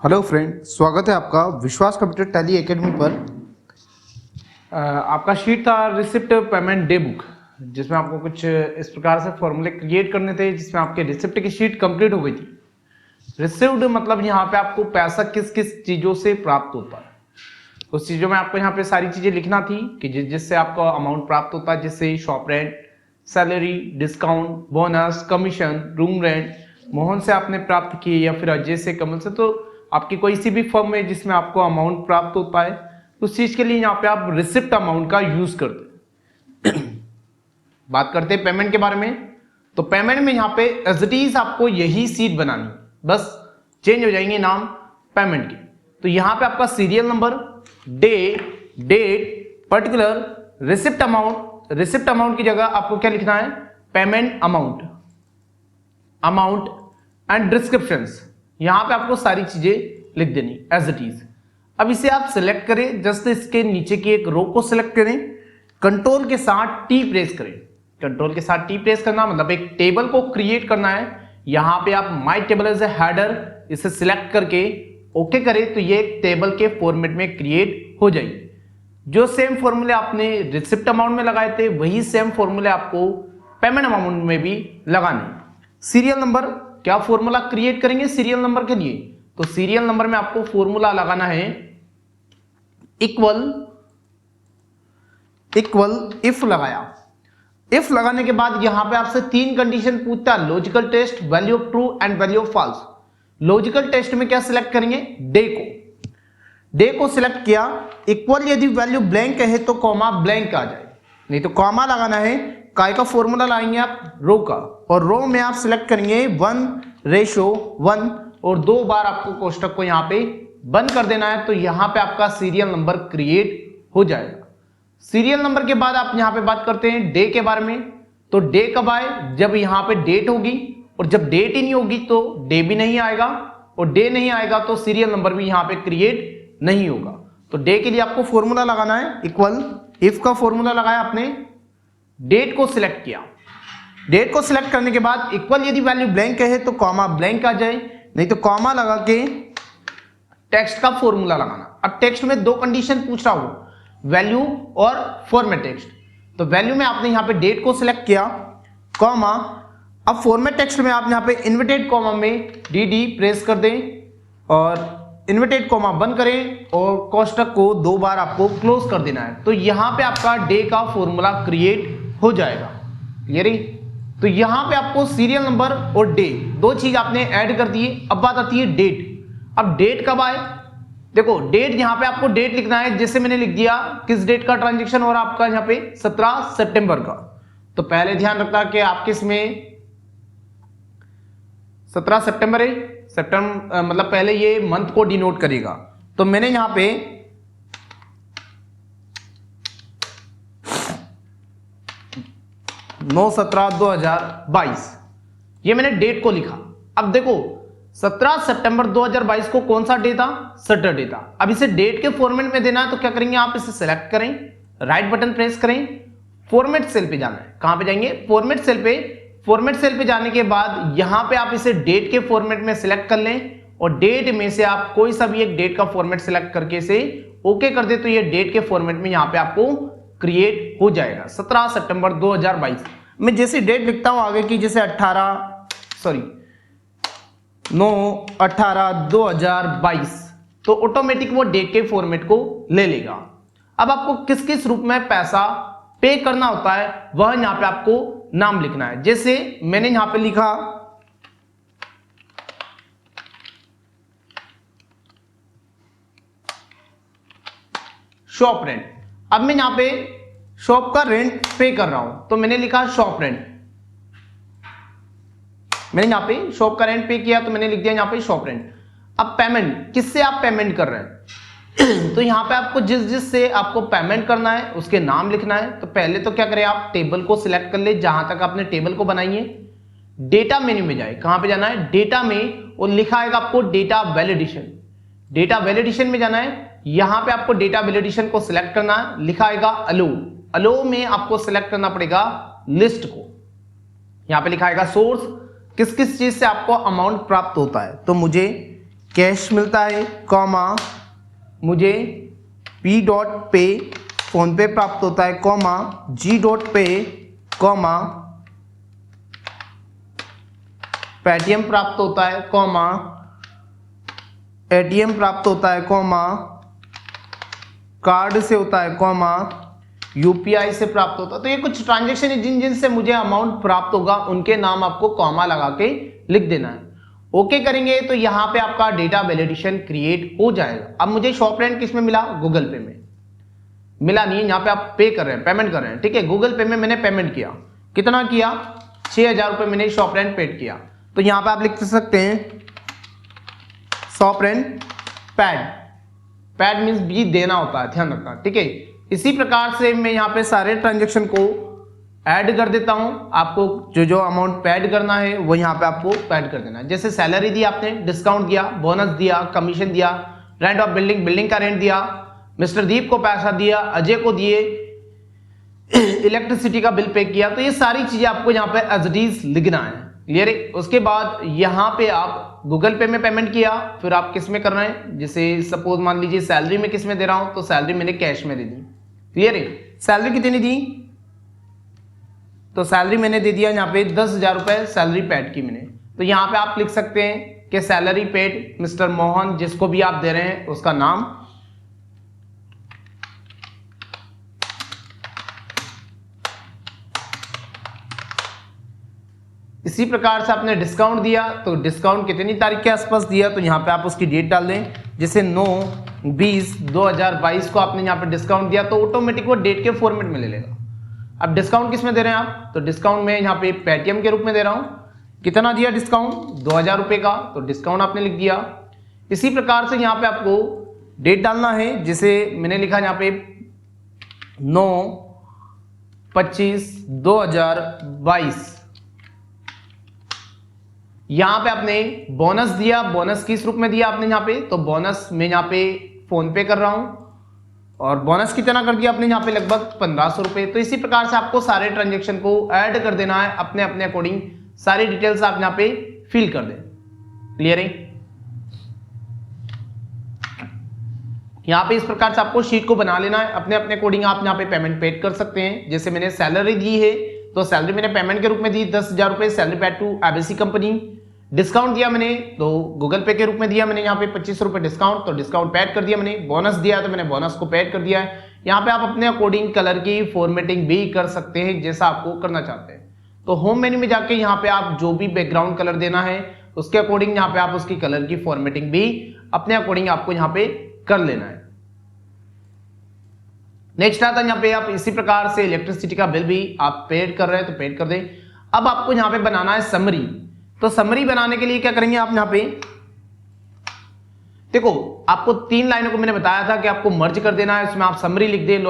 Hello friend, स्वागत है आपका विश्वास कंप्यूटर टैली एकेडमी पर। आपका शीट था रिसिप्ट पेमेंट डे बुक, जिसमें आपको कुछ इस प्रकार से फॉर्मूले क्रिएट करने थे, जिसमें आपके रिसिप्ट की शीट कंप्लीट हो गई थी। रिसिप्ट मतलब यहाँ पे आपको पैसा किस किस चीजों से प्राप्त होता है, उस चीजों में आपको यहाँ पे सारी चीजें लिखना थी कि जिससे आपको अमाउंट प्राप्त होता है, जिससे shop rent, salary, discount, bonus, commission, room rent Mohan से आपने प्राप्त किए या फिर अजय से, कमल से। तो आपकी कोई सी भी फर्म में जिसमें आपको अमाउंट प्राप्त होता है, उस चीज के लिए यहाँ पे आप रिसिप्ट अमाउंट का यूज करते हैं। बात करते हैं पेमेंट के बारे में। तो पेमेंट में यहाँ पे एज इट इज आपको यही सीट बनानी, बस चेंज हो जाएंगे नाम पेमेंट के। तो यहाँ पे आपका serial number, day, date, particular, receipt amount. Receipt amount की जगह आपको क्या लिखना है? Payment amount, amount and descriptions. यहां पे आपको सारी चीजें लिख देनी एज इट इज। अब इसे आप सिलेक्ट करें, जस्ट इसके नीचे की एक रो को सिलेक्ट करें, कंट्रोल के साथ टी प्रेस करें। कंट्रोल के साथ टी प्रेस करना मतलब एक टेबल को क्रिएट करना है। यहां पे आप my table as a header इसे सिलेक्ट करके ओके करें तो ये एक टेबल के फॉर्मेट में क्रिएट हो जाएगी। जो सेम फॉर्मूले आपने रिसिप्ट अमाउंट में लगाए थे, वही सेम फॉर्मूले आपको पेमेंट अमाउंट में भी लगाने। सीरियल नंबर, क्या फॉर्मूला क्रिएट करेंगे सीरियल नंबर के लिए? तो सीरियल नंबर में आपको फॉर्मूला लगाना है इक्वल इफ लगाया। इफ लगाने के बाद यहां पे आपसे तीन कंडीशन पूछता है, logical test, value of true and value of false. Logical test में क्या सिलेक्ट करेंगे? डे को सिलेक्ट किया, इक्वल यदि वैल्यू ब्लैंक है तो कॉमा ब्लैंक आ जाए, नहीं तो कॉमा लगाना है। काय का फॉर्मूला लाएंगे आप? रो का, और रो में आप सिलेक्ट करेंगे 1:1 और 2 बार आपको कोष्टक को यहां पे बंद कर देना है। तो यहां पे आपका सीरियल नंबर क्रिएट हो जाएगा। सीरियल नंबर के बाद आप यहां पे बात करते हैं डे के बारे में। तो डे कब आए? जब यहां पे डेट होगी, और जब डेट ही नहीं होगी तो डे भी नहीं आएगा, और डे नहीं आएगा तो सीरियल नंबर भी यहां पे क्रिएट नहीं होगा। तो डे के लिए आपको फॉर्मूला लगाना है इक्वल, इफ का फॉर्मूला लगाया आपने, डेट को सिलेक्ट किया। डेट को सिलेक्ट करने के बाद इक्वल यदि वैल्यू ब्लैंक है तो कॉमा ब्लैंक आ जाए, नहीं तो कॉमा लगा के टेक्स्ट का फॉर्मूला लगाना। अब टेक्स्ट में दो कंडीशन पूछ रहा हूं, वैल्यू और फॉर्मेट टेक्स्ट। तो वैल्यू में आपने यहां पे डेट को सिलेक्ट किया, कॉमा। अब फॉर्मेट टेक्स्ट में आप यहां पे इन्वर्टेड कॉमा में डी प्रेस कर दें और इन्वर्टेड कॉमा बंद करें और कोष्टक को 2 बार आपको क्लोज कर देना है। तो यहां पे आपका डे का फॉर्मूला क्रिएट हो जाएगा। क्लियर है? तो यहां पे आपको सीरियल नंबर और डे दो चीज आपने ऐड कर दी। अब बात आती है डेट। अब डेट कब आए? देखो डेट, यहां पे आपको डेट लिखना है, जैसे मैंने लिख दिया किस डेट का ट्रांजैक्शन हो रहा है आपका, यहां पे 17 सितंबर का। तो पहले ध्यान रखना कि आपके इसमें 17 सितंबर है। सितंबर मतलब पहले ये मंथ को डिनोट करेगा। तो मैंने यहां पे 9/17/2022 ये मैंने डेट को लिखा। अब देखो 17 सितंबर 2022 को कौन सा डे था? सैटरडे था। अब इसे डेट के फॉर्मेट में देना है तो क्या करेंगे आप? इसे सेलेक्ट करें, राइट बटन प्रेस करें, फॉर्मेट सेल पे जाना है। कहां पे जाएंगे? फॉर्मेट सेल पे। फॉर्मेट सेल पे जाने के बाद यहां पे आप इसे डेट के फॉर्मेट में सिलेक्ट कर लें और डेट में से आप कोई सा भी एक डेट का फॉर्मेट सिलेक्ट करके इसे ओके कर दे तो ये डेट के फॉर्मेट में यहां पे आपको क्रिएट हो जाएगा 17 सितंबर 2022। मैं जैसे डेट लिखता हूं आगे की, जैसे 9/18/2022, तो ऑटोमेटिक वो डेट के फॉर्मेट को ले लेगा। अब आपको किस किस रूप में पैसा पे करना होता है वह यहां पे आपको नाम लिखना है। जैसे मैंने यहां पे लिखा शॉप रेंट। अब मैं यहां पे शॉप का रेंट पे कर रहा हूं तो मैंने लिखा शॉप रेंट। मैंने यहां पे शॉप का रेंट पे किया तो मैंने लिख दिया यहां पे शॉप रेंट। अब पेमेंट, किससे आप पेमेंट कर रहे हैं? तो यहां पे आपको जिस से आपको पेमेंट करना है उसके नाम लिखना है। तो पहले तो क्या करें आप? टेबल को सिलेक्ट कर ले, जहां तक आपने टेबल को बनाई है। डेटा मेन्यू में जाए। कहां पे जाना है? डेटा में, और लिखा आएगा आपको डेटा वैलिडेशन। डेटा वैलिडेशन में जाना है। यहां पे आपको डेटा वैलिडेशन को सिलेक्ट करना है, लिखा आएगा अलो। अलो में आपको सिलेक्ट करना पड़ेगा लिस्ट को। यहां पे लिखा आएगा सोर्स, किस किस चीज से आपको अमाउंट प्राप्त होता है। तो मुझे कैश मिलता है, कॉमा मुझे P डॉट पे फोन पे प्राप्त होता है, कॉमा G डॉट पे, कॉमा पेटीएम प्राप्त होता है, कॉमा ATM प्राप्त होता है, कॉमा कार्ड से होता है, कॉमा यूपीआई से प्राप्त होता है। तो ये कुछ ट्रांजेक्शन है जिन जिन से मुझे अमाउंट प्राप्त होगा उनके नाम आपको कॉमा लगा के लिख देना है। ओके करेंगे तो यहाँ पे आपका डेटा वैलिडेशन क्रिएट हो जाएगा। अब मुझे शॉप रेंट किस में मिला? गूगल पे में मिला नहीं है, यहाँ पे आप पे कर रहे हैं, पेमेंट कर रहे हैं, ठीक है। गूगल पे में मैंने पेमेंट किया, कितना किया? 6,000 रुपए मैंने शॉप रेंट पेड किया। तो यहाँ पे आप लिख सकते हैं shop rent pad, pad means भी देना होता है, ध्यान रखना, ठीक है। इसी प्रकार से मैं यहाँ पे सारे ट्रांजेक्शन को ऐड कर देता हूं। आपको जो जो अमाउंट पेड करना है वो यहाँ पे आपको पेड कर देना है। जैसे सैलरी दी आपने, डिस्काउंट दिया, बोनस दिया, कमीशन दिया, रेंट ऑफ बिल्डिंग, बिल्डिंग का रेंट दिया, मिस्टर दीप को पैसा दिया, अजय को दिए, इलेक्ट्रिसिटी का बिल पे किया। तो ये सारी चीजें आपको यहाँ पे एज इट इज लिखना है, क्लियर है। उसके बाद यहाँ पे आप गूगल पे में पेमेंट किया, फिर आप किस में कर रहे हैं? जैसे सपोज मान लीजिए सैलरी में किस में दे रहा हूं, तो सैलरी मैंने कैश में दे दी, क्लियर है। सैलरी कितनी दी? तो सैलरी मैंने दे दिया यहाँ पे 10,000 रुपए सैलरी पेड की मैंने। तो यहाँ पे आप लिख सकते हैं कि सैलरी पेड मिस्टर मोहन, जिसको भी आप दे रहे हैं उसका नाम, इसी प्रकार से आपने डिस्काउंट दिया तो डिस्काउंट कितनी तारीख के आसपास दिया, तो यहाँ पे आप उसकी डेट डाल दें। जैसे 9/20/2022 को आपने यहाँ पे डिस्काउंट दिया तो ऑटोमेटिक वो डेट के फॉर्मेट में ले लेगा। अब डिस्काउंट किस में दे रहे हैं आप? तो डिस्काउंट में यहाँ पे पेटीएम के रूप में दे रहा हूं। कितना दिया डिस्काउंट? 2,000 रुपए का, तो डिस्काउंट आपने लिख दिया। इसी प्रकार से यहाँ पे आपको डेट डालना है। जैसे मैंने लिखा यहाँ पे 9/25/2022। यहां पे आपने बोनस दिया, बोनस किस रूप में दिया आपने यहाँ पे? तो बोनस मैं यहाँ पे फोन पे कर रहा हूं और बोनस कितना कर दिया आपने यहाँ पे? लगभग 1,500 रुपए। तो इसी प्रकार से आपको सारे ट्रांजेक्शन को ऐड कर देना है, अपने अपने अकॉर्डिंग सारी डिटेल्स आप यहाँ पे फिल कर दें, क्लियर है। यहाँ पे इस प्रकार से आपको शीट को बना लेना है, अपने अपने अकॉर्डिंग आप यहाँ पे पेमेंट पेड कर सकते हैं। जैसे मैंने सैलरी दी है तो सैलरी मैंने पेमेंट के रूप में दी 10,000 रुपए, salary paid to ABC company. Discount दिया मैंने तो गूगल पे के रूप में दिया मैंने यहाँ पे 25 रुपए डिस्काउंट, तो डिस्काउंट पेड कर दिया मैंने। बोनस दिया तो मैंने बोनस को पेड कर दिया है। यहाँ पे आप अपने अकॉर्डिंग कलर की फॉर्मेटिंग भी कर सकते हैं जैसा आपको करना चाहते हैं। तो होम मेन्यू में जाके यहाँ पे आप जो भी बैकग्राउंड कलर देना है उसके अकॉर्डिंग यहाँ पे आप उसकी कलर की फॉर्मेटिंग भी अपने अकॉर्डिंग आपको यहाँ पे कर लेना है। नेक्स्ट आता है यहाँ पे आप इसी प्रकार से इलेक्ट्रिसिटी का बिल भी आप पेड कर रहे हैं तो पेड कर दें। अब आपको यहाँ पे बनाना है समरी। तो समरी बनाने के लिए क्या करेंगे आप? यहाँ पे देखो आपको 3 लाइनों को मैंने बताया था कि आपको मर्ज कर देना है, उसमें आप समरी लिख दें।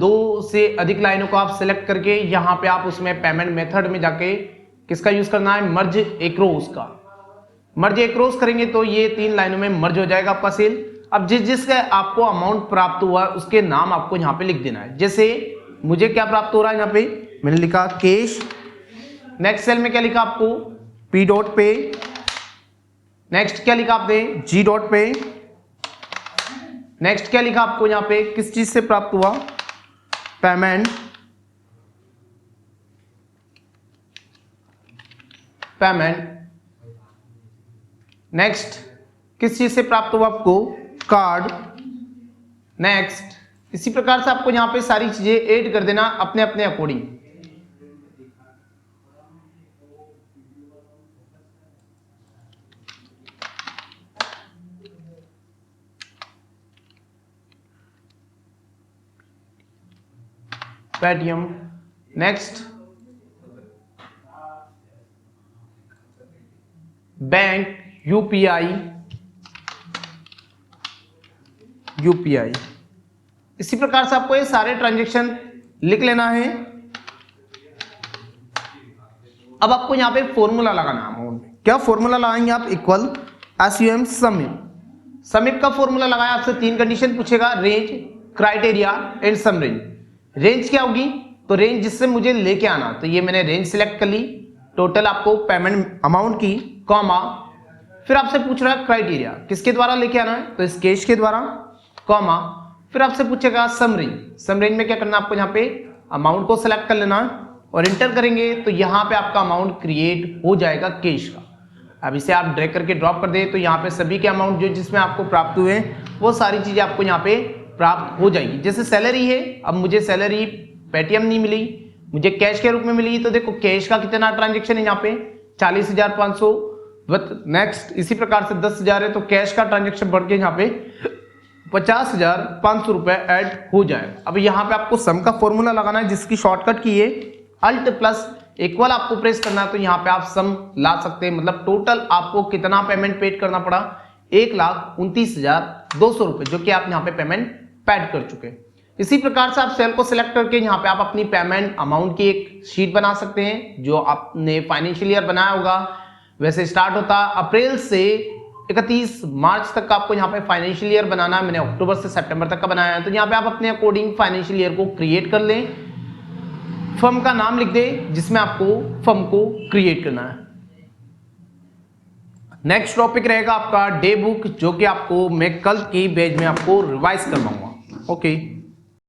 2 से अधिक लाइनों को आप सिलेक्ट करके यहाँ पे आप उसमें पेमेंट मेथड में जाके किसका यूज करना है? मर्ज एक्रोस का। मर्ज एक्रोस करेंगे तो ये 3 लाइनों में मर्ज हो जाएगा आपका सेल। अब जिसका आपको अमाउंट प्राप्त हुआ उसके नाम आपको यहाँ पे लिख देना है। जैसे मुझे क्या प्राप्त हो रहा है यहाँ पे? मैंने लिखा कैश। नेक्स्ट सेल में क्या लिखा आपको? P डॉट पे। नेक्स्ट क्या लिखा आपने? G डॉट पे। नेक्स्ट क्या लिखा आपको यहाँ पे? किस चीज से प्राप्त हुआ? पेमेंट। पेमेंट। नेक्स्ट किस चीज से प्राप्त हुआ आपको? कार्ड। नेक्स्ट इसी प्रकार से आपको यहाँ पे सारी चीजें ऐड कर देना अपने अपने according. Paytm. Next bank, UPI. इसी प्रकार से आपको ये सारे ट्रांजैक्शन लिख लेना है। अब आपको यहाँ पे फॉर्मूला लगाना है। क्या फॉर्मूला लगाएंगे आप? Equal SUM समिप। समिप का फॉर्मूला लगाया, आपसे 3 कंडीशन पूछेगा, range, criteria and sum range. Range क्या होगी? तो रेंज जिससे मुझे लेके आना, तो ये मैंने रेंज सिलेक्ट कर ली, टोटल आपको पेमेंट अमाउंट की, कॉमा फिर आपसे पूछ रहा है क्राइटेरिया, किसके द्वारा लेके आना है, तो इस कैश के द्वारा, कॉमा, फिर आपसे पूछेगा सम रेंज में क्या करना है आपको, यहाँ पे अमाउंट को सिलेक्ट कर लेना है और इंटर करेंगे तो यहाँ पे आपका अमाउंट क्रिएट हो जाएगा कैश का। अब इसे आप ड्रैग करके ड्रॉप कर दे तो यहाँ पे सभी के अमाउंट जो जिसमें आपको प्राप्त हुए वो सारी चीजें आपको यहाँ पे प्राप्त हो जाएगी। जैसे सैलरी है, अब मुझे सैलरी पेटीएम नहीं मिली, मुझे कैश के रूप में मिली, तो देखो कैश का कितना ट्रांजेक्शन है यहाँ पे 40,500 विद नेक्स्ट, इसी प्रकार से 10,000 है तो कैश का ट्रांजेक्शन बढ़ के यहाँ पे 50,500 रुपए ऐड हो जाएगा। अब यहाँ पे आपको सम का फॉर्मूला लगाना है जिसकी शॉर्टकट की है अल्ट प्लस इक्वल आपको प्रेस करना है, तो यहाँ पे आप सम ला सकते हैं। मतलब टोटल आपको कितना पेमेंट पेड करना पड़ा, 1,29,200 रुपए, जो कि आप यहाँ पे पेमेंट पेड कर चुके हैं। इसी प्रकार से आप सेल को सिलेक्ट करके यहाँ पे आप अपनी पेमेंट अमाउंट की एक शीट बना सकते हैं जो आपने फाइनेंशियल ईयर बनाया होगा। वैसे स्टार्ट होता अप्रैल से 31 मार्च तक का आपको यहाँ पे फाइनेंशियल ईयर बनाना है, मैंने अक्टूबर से सितंबर तक का बनाया है, तो यहाँ पे आप अपने अकॉर्डिंग फाइनेंशियल ईयर को क्रिएट कर लें, फर्म का नाम लिख दे जिसमें आपको फर्म को क्रिएट करना है। नेक्स्ट टॉपिक रहेगा आपका डे बुक, जो कि आपको मैं कल की बैच में आपको रिवाइज करवाऊंगा। ओके।